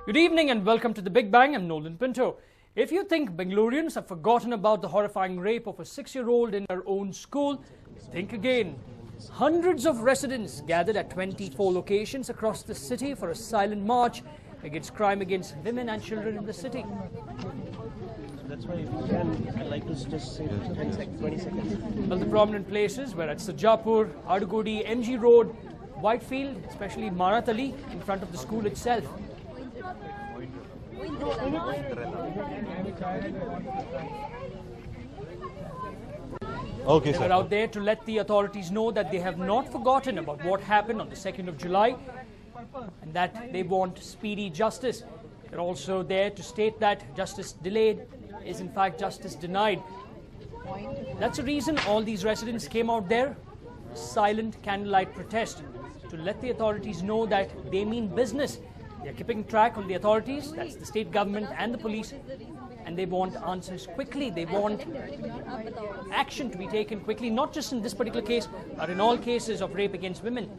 Good evening and welcome to The Big Bang. I'm Nolan Pinto. If you think Bangaloreans have forgotten about the horrifying rape of a 6-year-old in their own school, think again. Hundreds of residents gathered at 24 locations across the city for a silent march against crime against women and children in the city. That's why if you can, I'd like to just say 20 seconds. Well, the prominent places were at Sajapur, Adugodi, MG Road, Whitefield, especially Marathali, in front of the school itself. Okay, They were out there to let the authorities know that they have not forgotten about what happened on the 2nd of July and that they want speedy justice. They're also there to state that justice delayed is in fact justice denied. That's the reason all these residents came out there, silent candlelight protest, to let the authorities know that they mean business. They're keeping track on the authorities, that's the state government and the police, and they want answers quickly. They want action to be taken quickly, not just in this particular case, but in all cases of rape against women.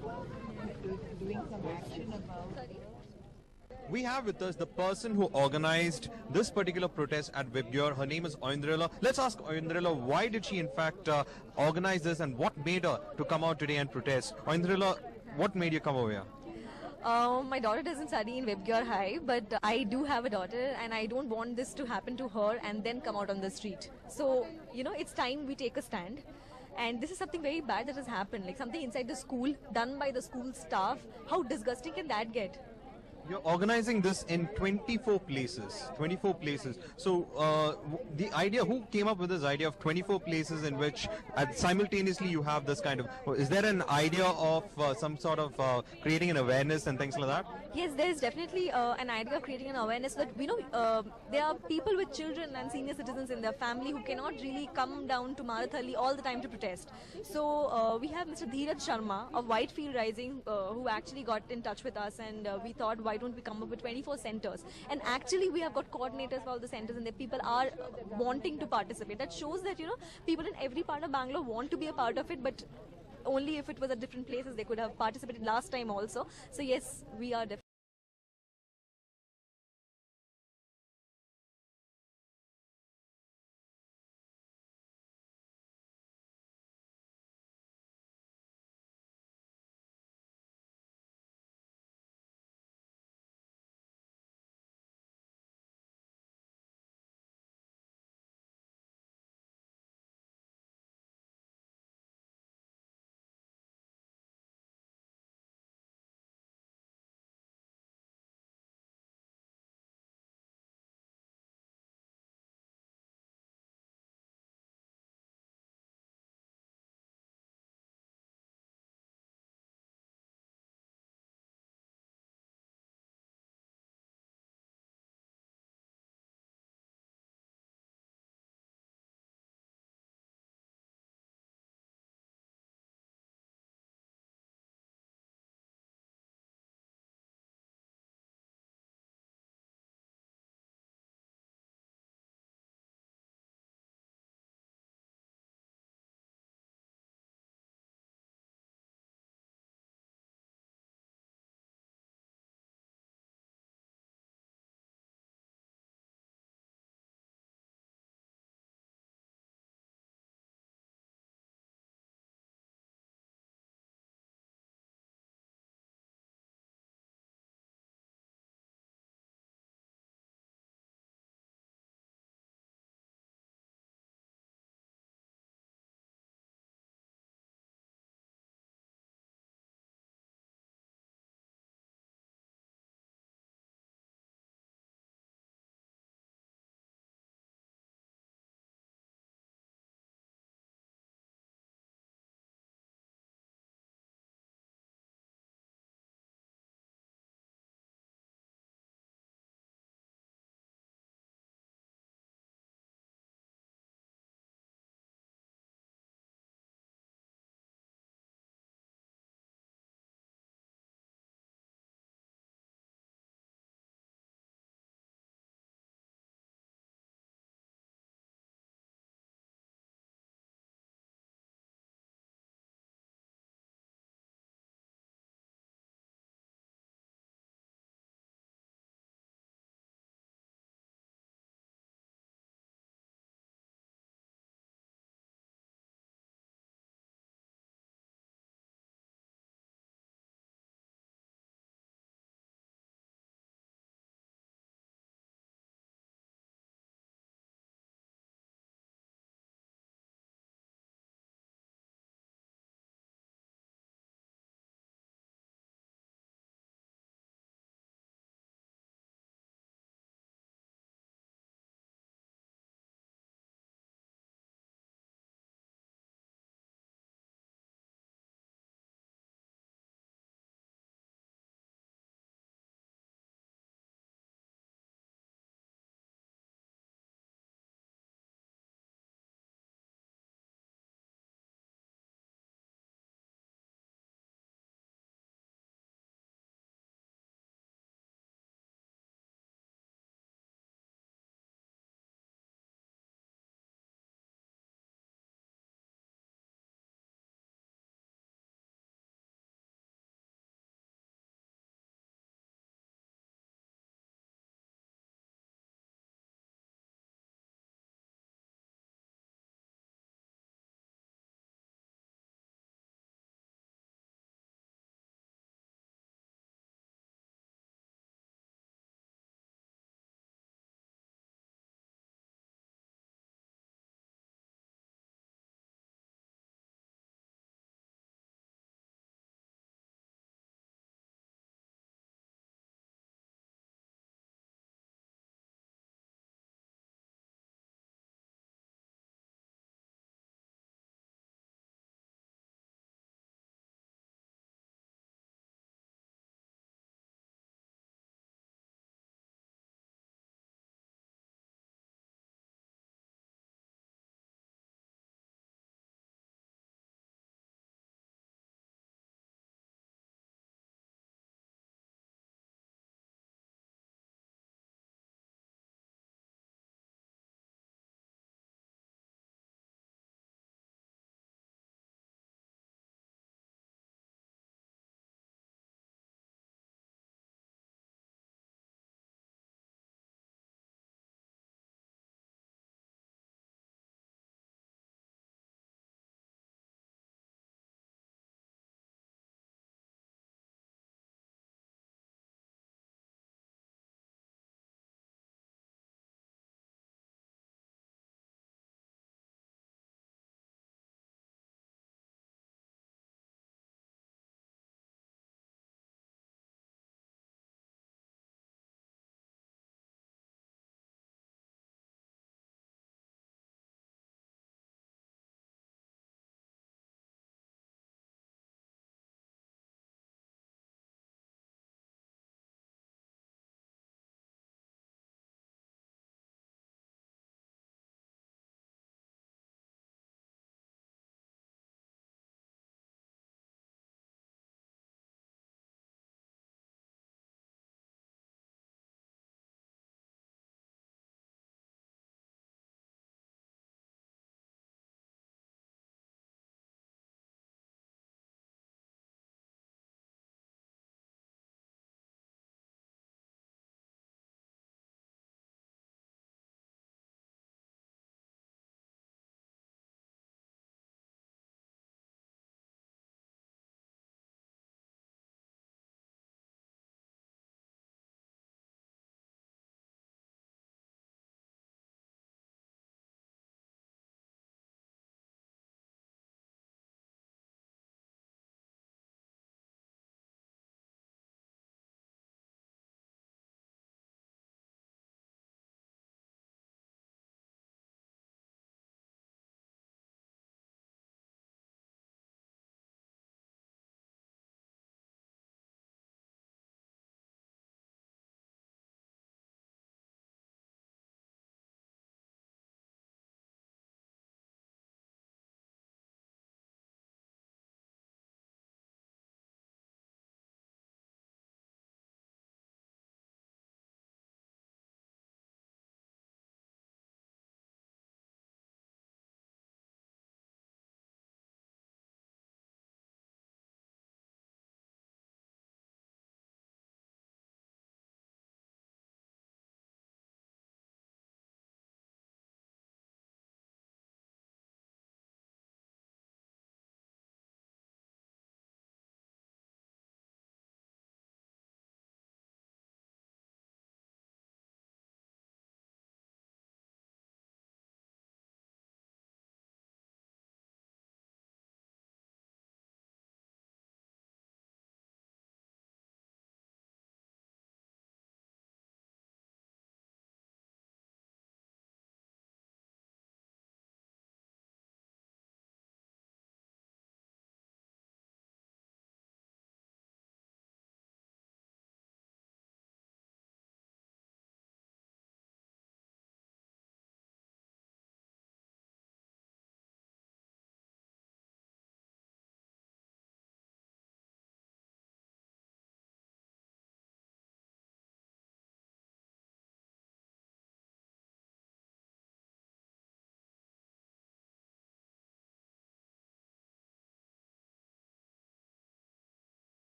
we have with us the person who organized this particular protest at Vibgyor. Her name is Oindrila. Let's ask Oindrila, why did she in fact organize this and what made her to come out today and protest? Oindrila, what made you come over here? My daughter doesn't study in Vibgyor High, but I do have a daughter and I don't want this to happen to her and then come out on the street. So, it's time we take a stand. And this is something very bad that has happened, like something inside the school, done by the school staff. How disgusting can that get? You're organizing this in 24 places. 24 places. So the idea, who came up with this idea of 24 places in which simultaneously you have this kind of, is there an idea of some sort of creating an awareness and things like that? Yes, there is definitely an idea of creating an awareness that, there are people with children and senior citizens in their family who cannot really come down to Marathali all the time to protest. So we have Mr. Dheeraj Sharma of Whitefield Rising who actually got in touch with us, and we thought, why don't we come up with 24 centers? And actually we have got coordinators for all the centers, and the people are wanting to participate. That shows that, people in every part of Bangalore want to be a part of it, but only if it was at different places they could have participated last time also. So yes, we are definitely